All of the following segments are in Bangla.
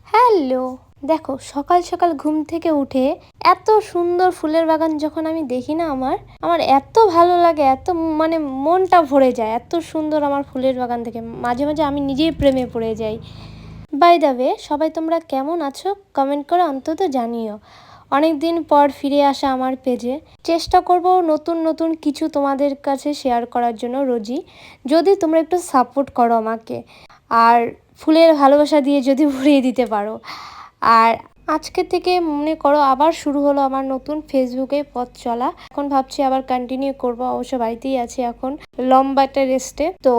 হ্যালো, দেখো সকাল সকাল ঘুম থেকে উঠে এত সুন্দর ফুলের বাগান যখন আমি দেখি না আমার আমার এত ভালো লাগে, এত মানে মনটা ভরে যায়। এত সুন্দর আমার ফুলের বাগান থেকে মাঝে মাঝে আমি নিজেই প্রেমে পড়ে যাই। বাই দ্য ওয়ে, সবাই তোমরা কেমন আছো কমেন্ট করে অন্তত জানিও। অনেক দিন পর ফিরে আসা আমার পেজে চেষ্টা করব নতুন নতুন কিছু তোমাদের কাছে শেয়ার করার জন্য রোজই, যদি তোমরা একটু সাপোর্ট করো আমাকে আর ফুলের ভালোবাসা দিয়ে যদি ভরিয়ে দিতে পারো। আর আজকে থেকে মনে করো আবার শুরু হলো আমার নতুন ফেসবুকে পথ চলা। এখন ভাবছি আবার কন্টিনিউ করব, অবশ্য বাড়িতেই আছি এখন লম্বা একটা রেস্টে। তো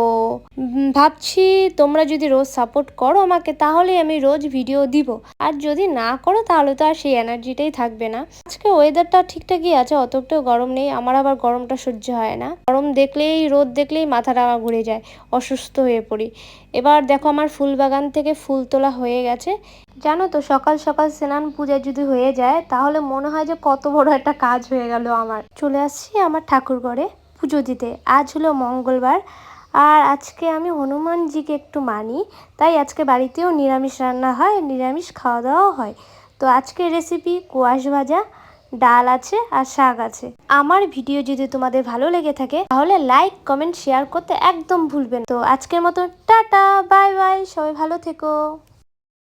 ভাবছি তোমরা যদি রোজ সাপোর্ট করো আমাকে তাহলে আমি রোজ ভিডিও দিব, আর যদি না করো তাহলে তো আর সেই এনার্জিটাই থাকবে না। আজকে ওয়েদারটা ঠিকঠাকই আছে, অতটাও গরম নেই। আমার আবার গরমটা সহ্য হয় না, গরম দেখলেই রোদ দেখলেই মাথাটা আমার ঘুরে যায়, অসুস্থ হয়ে পড়ি। এবার দেখো আমার ফুল বাগান থেকে ফুল তোলা হয়ে গেছে। জানো তো, সকাল সকাল স্নান পূজা যদি হয়ে যায় তাহলে মনে হয় যে কত বড় একটা কাজ হয়ে গেল আমার। চলে আসছি আমার ঠাকুর ঘরে পুজো দিতে। আজ হলো মঙ্গলবার, আর আজকে আমি হনুমানজিকে একটু মানি, তাই আজকে বাড়িতেও নিরামিষ রান্না হয়, নিরামিষ খাওয়া দাওয়াও হয়। তো আজকের রেসিপি কোয়াশ ভাজা, ডাল আছে আর শাক আছে। আমার ভিডিও যদি তোমাদের ভালো লেগে থাকে তাহলে লাইক কমেন্ট শেয়ার করতে একদম ভুলবেন। তো আজকের মতো টাটা, বাই বাই, সবাই ভালো থেকো।